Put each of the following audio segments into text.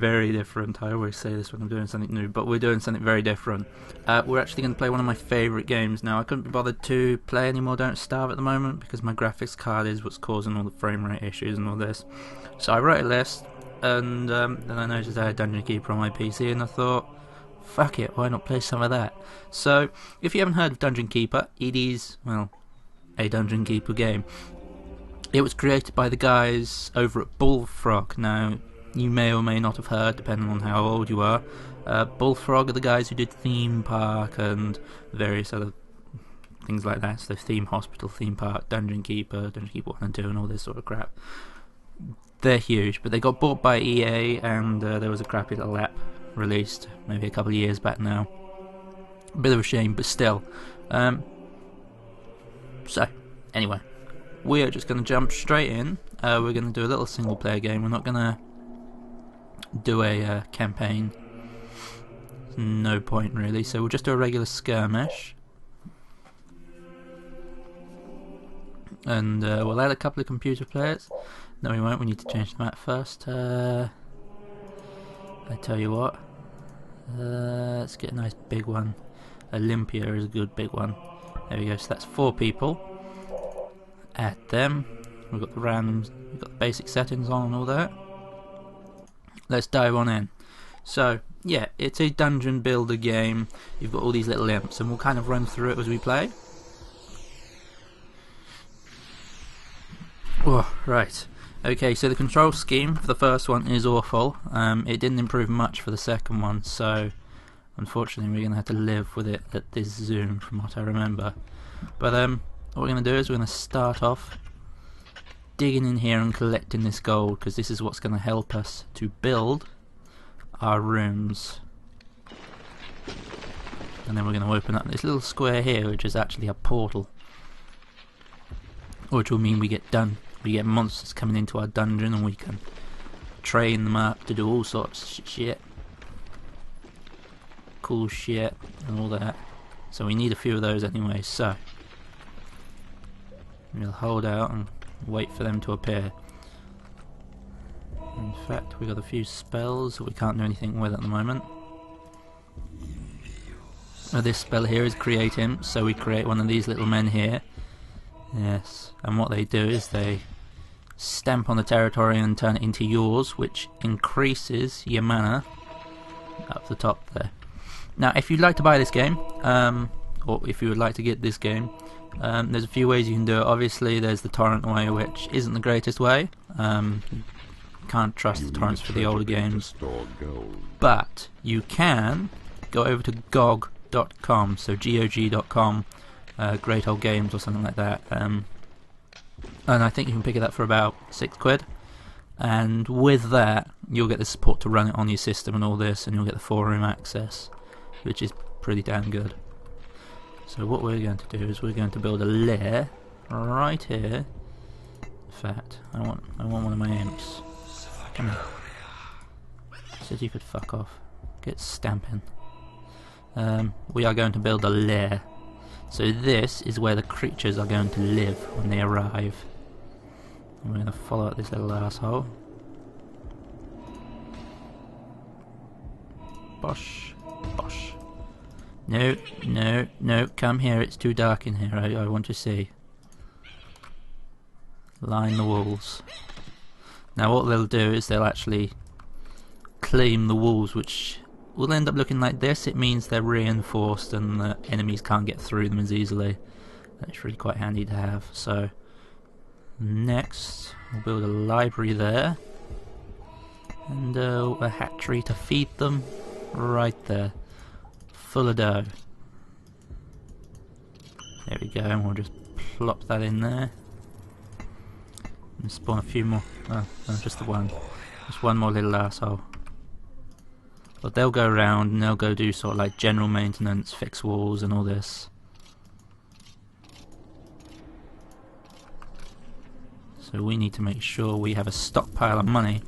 very different. I always say this when I'm doing something new, but we're doing something very different. We're actually going to play one of my favourite games. Now, I couldn't be bothered to play any more Don't Starve at the moment because my graphics card is what's causing all the frame rate issues and all this. So I wrote a list, and then I noticed I had Dungeon Keeper on my PC, and I thought, fuck it, why not play some of that? So, if you haven't heard of Dungeon Keeper, it is, well, a Dungeon Keeper game. It was created by the guys over at Bullfrog. Now, you may or may not have heard, depending on how old you are. Bullfrog are the guys who did Theme Park and various other things like that. So Theme Hospital, Theme Park, Dungeon Keeper 1 and 2 and all this sort of crap. They're huge, but they got bought by EA, and there was a crappy little app released maybe a couple of years back now. A bit of a shame, but still. So, anyway, we are just going to jump straight in. We're going to do a little single player game. We're not going to do a campaign. No point really. So we'll just do a regular skirmish. And we'll add a couple of computer players. No, we won't. We need to change the map first. I tell you what. Let's get a nice big one. Olympia is a good big one. There we go. So that's 4 people. Add them. We've got the randoms. We've got the basic settings on and all that. Let's dive on in. So, yeah, it's a dungeon builder game. You've got all these little imps, and we'll kind of run through it as we play. Oh, right. Okay, so the control scheme for the first one is awful. It didn't improve much for the second one, so unfortunately we're going to have to live with it at this zoom from what I remember. But what we're going to do is we're going to start off digging in here and collecting this gold, because this is what's going to help us to build our rooms. And then we're going to open up this little square here, which is actually a portal, which will mean we get monsters coming into our dungeon, and we can train them up to do all sorts of shit, cool shit and all that. So we need a few of those anyway, so we'll hold out and wait for them to appear. In fact, we've got a few spells that we can't do anything with at the moment. This spell here is create imps, so we create one of these little men here. Yes, and what they do is they stamp on the territory and turn it into yours, which increases your mana up the top there. Now, if you'd like to buy this game, or if you would like to get this game, there's a few ways you can do it. Obviously, there's the torrent way, which isn't the greatest way. Can't trust the torrents for the older games. But you can go over to GOG.com, so GOG.com, Great Old Games or something like that. And I think you can pick it up for about £6. And with that, you'll get the support to run it on your system and all this, and you'll get the forum access, which is pretty damn good. So what we're going to do is we're going to build a lair right here. In fact, I want one of my imps. Come here. Said you could fuck off. Get stamping. We are going to build a lair. So this is where the creatures are going to live when they arrive. And we're going to follow up this little asshole. Bosh, bosh. No, no, no, come here, it's too dark in here, I want to see. Line the walls. Now what they'll do is they'll actually claim the walls, which will end up looking like this. It means they're reinforced and the enemies can't get through them as easily. That's really quite handy to have. So next we'll build a library there, and a hatchery to feed them right there, full of dough. There we go, and we'll just plop that in there and spawn a few more. Oh, no, just the one. Just one more little asshole. But they'll go around and they'll go do sort of like general maintenance, fix walls and all this. So we need to make sure we have a stockpile of money,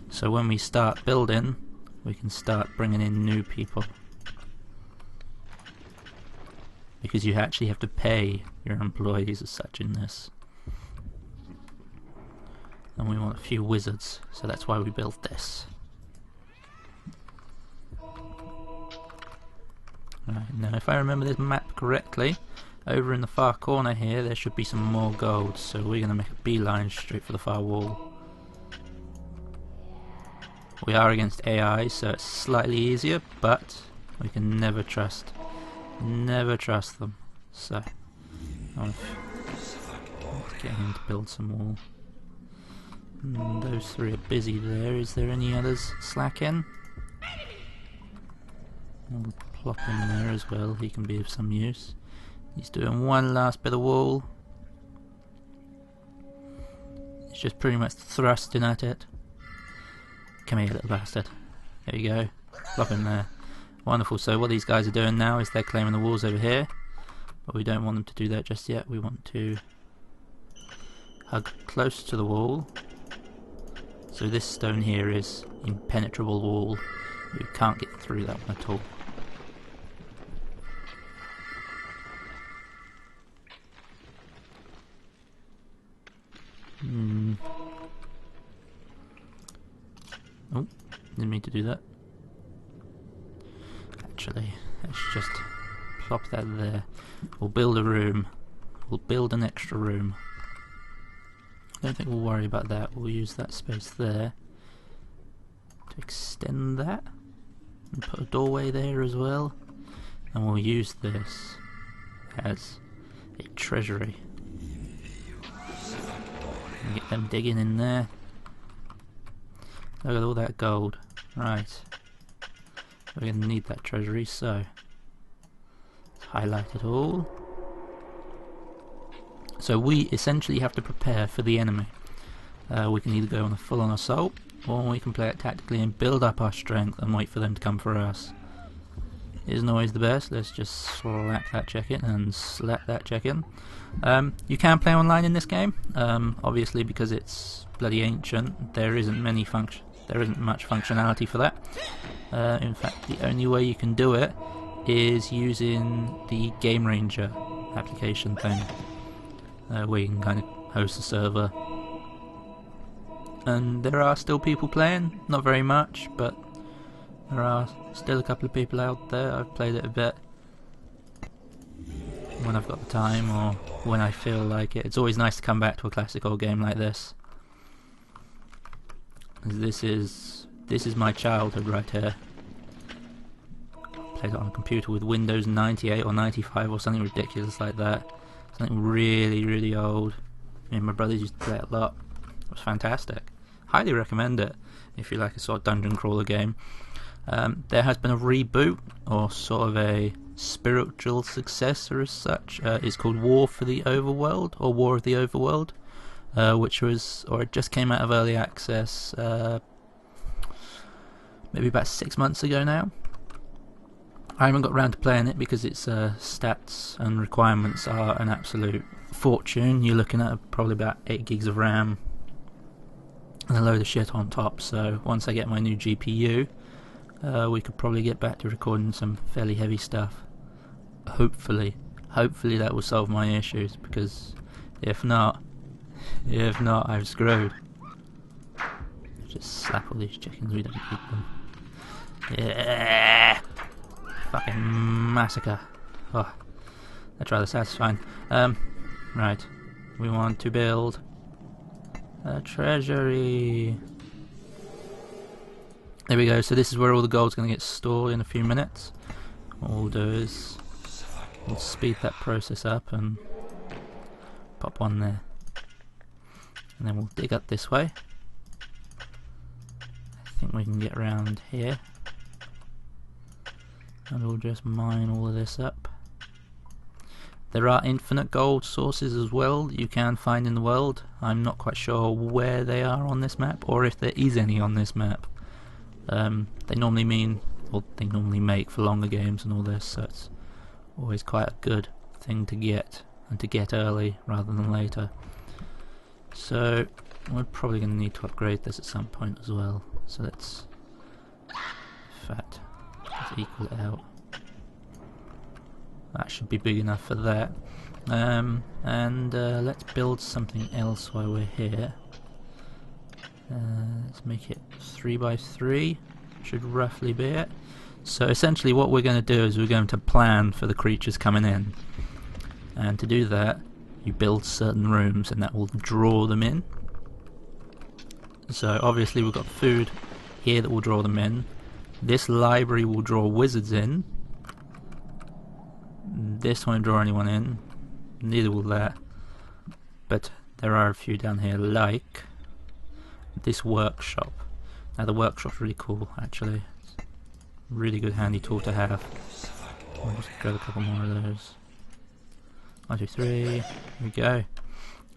so when we start building we can start bringing in new people. Because you actually have to pay your employees as such in this. And we want a few wizards, so that's why we built this. Right, now if I remember this map correctly, over in the far corner here there should be some more gold, so we're going to make a beeline straight for the far wall. We are against AI, so it's slightly easier, but we can never trust them. So let's get him to build some wall. Those three are busy there. Is there any others slacking? We'll plop him there as well, he can be of some use. He's doing one last bit of wall. He's just pretty much thrusting at it. Come here, little bastard. There you go. Plop him there. Wonderful. So what these guys are doing now is they're claiming the walls over here. But we don't want them to do that just yet. We want to hug close to the wall. So this stone here is impenetrable wall. You can't get through that one at all. Oh, didn't mean to do that. Actually, let's just plop that there. We'll build a room. We'll build an extra room. I don't think we'll worry about that. We'll use that space there to extend that and put a doorway there as well. And we'll use this as a treasury. And get them digging in there. Look at all that gold. Right. We're going to need that treasury, so let's highlight it all. So we essentially have to prepare for the enemy. We can either go on a full-on assault, or we can play it tactically and build up our strength and wait for them to come for us. Isn't always the best. Let's just slap that check in and slap that check in. You can play online in this game. Obviously, because it's bloody ancient, there isn't much functionality for that. In fact, the only way you can do it is using the Game Ranger application thing, where you can kind of host a server. And there are still people playing, not very much, but there are still a couple of people out there. I've played it a bit when I've got the time or when I feel like it. It's always nice to come back to a classic old game like this. This is my childhood right here. Played it on a computer with Windows 98 or 95 or something ridiculous like that. Something really, really old. Me and my brothers used to play it a lot. It was fantastic. Highly recommend it if you like a sort of dungeon crawler game. There has been a reboot, or sort of a spiritual successor as such. It's called War for the Overworld, or War of the Overworld, which was, or it just came out of early access maybe about 6 months ago now. I haven't got around to playing it because its stats and requirements are an absolute fortune. You're looking at probably about 8 gigs of RAM and a load of shit on top, so once I get my new GPU, we could probably get back to recording some fairly heavy stuff. Hopefully that will solve my issues, because if not, I'm screwed. Just slap all these chickens, we don't need them. Yeah! Fucking massacre. Oh, that's rather satisfying. Right. We want to build a treasury. There we go, so this is where all the gold's going to get stored in a few minutes. What we'll do is we'll speed that process up and pop one there. And then we'll dig up this way. I think we can get around here. And we'll just mine all of this up. There are infinite gold sources as well that you can find in the world. I'm not quite sure where they are on this map, or if there is any on this map. They normally make for longer games and all this, so it's always quite a good thing to get, and to get early rather than later. So we're probably going to need to upgrade this at some point as well. So let's equal it out. That should be big enough for that. Let's build something else while we're here. Let's make it 3 by 3. Should roughly be it. So essentially what we're going to do is we're going to plan for the creatures coming in, and to do that you build certain rooms and that will draw them in. So obviously we've got food here that will draw them in. This library will draw wizards in. This won't draw anyone in, neither will that, but there are a few down here, like this workshop. Now the workshop's really cool actually, really good handy tool to have. I'll just grab a couple more of those. 1, 2, 3, here we go,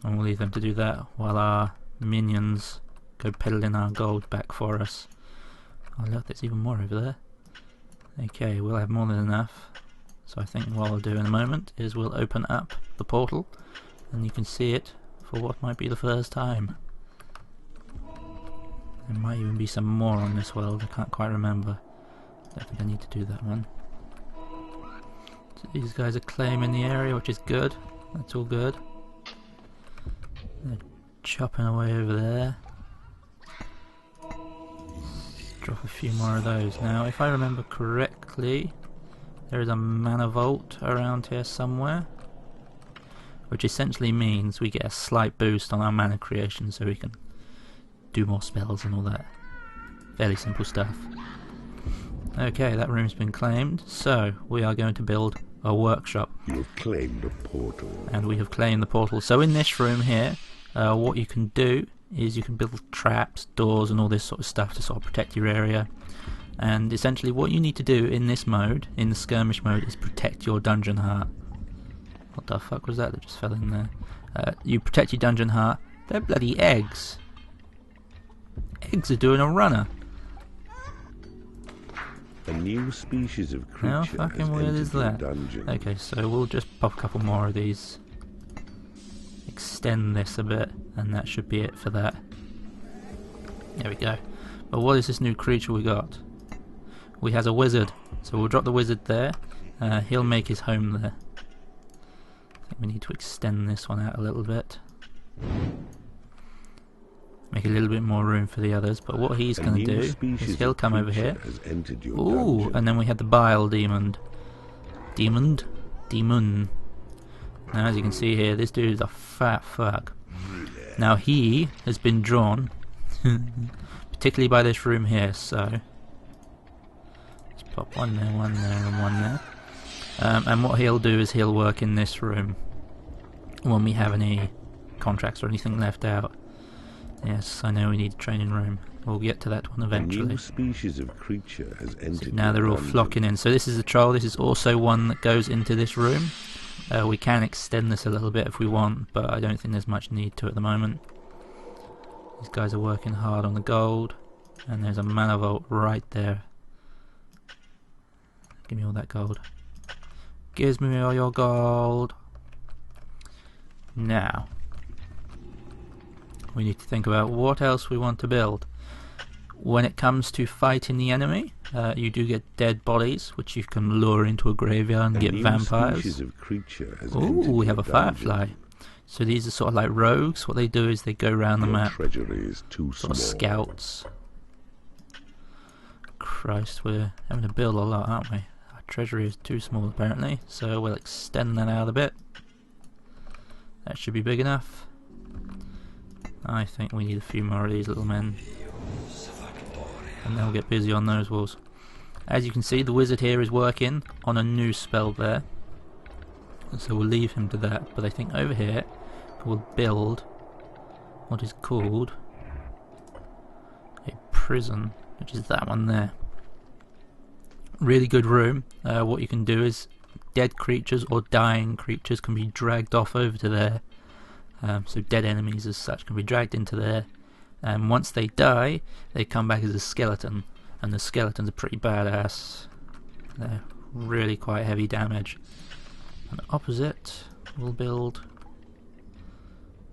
and we'll leave them to do that while our minions go peddling our gold back for us. Oh look, there's even more over there. Okay, we'll have more than enough. So I think what I'll do in a moment is we'll open up the portal and you can see it for what might be the first time. There might even be some more on this world, I can't quite remember. I don't think I need to do that one. So these guys are claiming the area, which is good. That's all good. They're chopping away over there. Let's drop a few more of those. Now if I remember correctly, there is a mana vault around here somewhere, which essentially means we get a slight boost on our mana creation so we can do more spells and all that. Fairly simple stuff. Okay, that room's been claimed, so we are going to build a workshop. You have claimed a portal. And we have claimed the portal. So in this room here, what you can do is you can build traps, doors and all this sort of stuff to sort of protect your area. And essentially what you need to do in this mode, in the skirmish mode, is protect your dungeon heart. What the fuck was that that just fell in there? You protect your dungeon heart. They're bloody eggs. Eggs are doing a runner. A new species of creature. How fucking weird is that? Okay, so we'll just pop a couple more of these. Extend this a bit, and that should be it for that. There we go. But what is this new creature we got? We has a wizard, so we'll drop the wizard there. He'll make his home there. I think we need to extend this one out a little bit. Make a little bit more room for the others, but what he's going to do is he'll come over here. Ooh, and then we had the bile demon. Demon. Now as you can see here, this dude is a fat fuck. Now he has been drawn, particularly by this room here, so let's pop one there, and one there. And what he'll do is he'll work in this room when we have any contracts or anything left out. Yes, I know we need a training room. We'll get to that one eventually. A new species of creature has entered. So now they're all flocking in. So this is a troll. This is also one that goes into this room. We can extend this a little bit if we want, but I don't think there's much need to at the moment. These guys are working hard on the gold, and there's a mana vault right there. Give me all that gold. Gives me all your gold. Now we need to think about what else we want to build. When it comes to fighting the enemy, you do get dead bodies, which you can lure into a graveyard and get vampires. Ooh, we have a firefly. So these are sort of like rogues. What they do is they go around the map, sort of scouts. Christ, we're having to build a lot, aren't we? Our treasury is too small apparently, so we'll extend that out a bit. That should be big enough. I think we need a few more of these little men, and they'll get busy on those walls. As you can see, the wizard here is working on a new spell there, so we'll leave him to that. But I think over here we'll build what is called a prison, which is that one there. Really good room. What you can do is dead creatures or dying creatures can be dragged off over to there. So dead enemies as such can be dragged into there, and once they die they come back as a skeleton, and the skeletons are pretty badass. They're really quite heavy damage. And opposite we'll build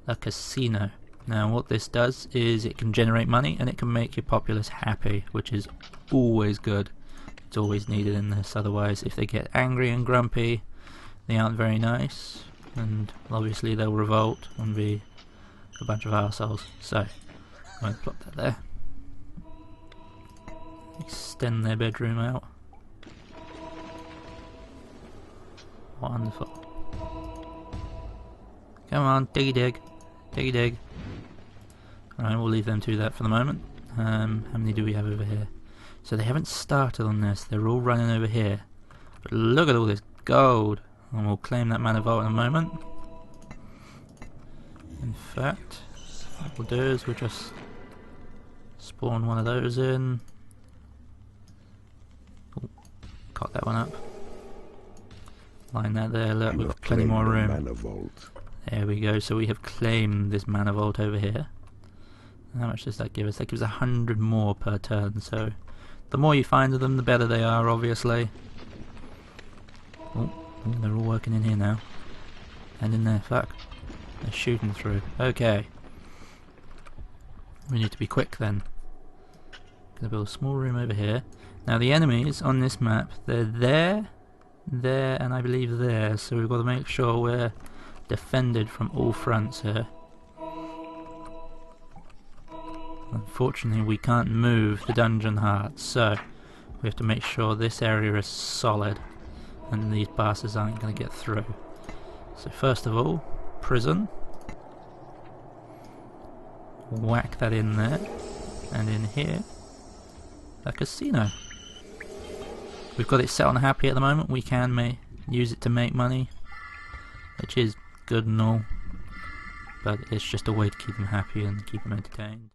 a casino. Now what this does is it can generate money and it can make your populace happy, which is always good. It's always needed in this, otherwise if they get angry and grumpy they aren't very nice, and obviously they'll revolt and be a bunch of arseholes. So I'm going to plop that there. Extend their bedroom out. Wonderful. Come on, diggy dig. Diggy dig. Alright, we'll leave them to that for the moment. How many do we have over here? So they haven't started on this, they're all running over here. But look at all this gold! And we'll claim that mana vault in a moment. In fact, what we'll do is we'll just spawn one of those in. Ooh, cock that one up. Line that there, look, we've got plenty more room. Mana vault. There we go, so we have claimed this mana vault over here. How much does that give us? That gives 100 more per turn, so the more you find of them, the better they are, obviously. Oh, they're all working in here now. And in there, fuck. They're shooting through. Okay. We need to be quick then. Gonna build a small room over here. Now the enemies on this map, they're there, and I believe there, so we've got to make sure we're defended from all fronts here. Unfortunately, we can't move the dungeon heart, so we have to make sure this area is solid and these bastards aren't going to get through. So first of all, prison. Whack that in there, and in here, a casino. We've got it set on happy at the moment. We can use it to make money, which is good and all, but it's just a way to keep them happy and keep them entertained.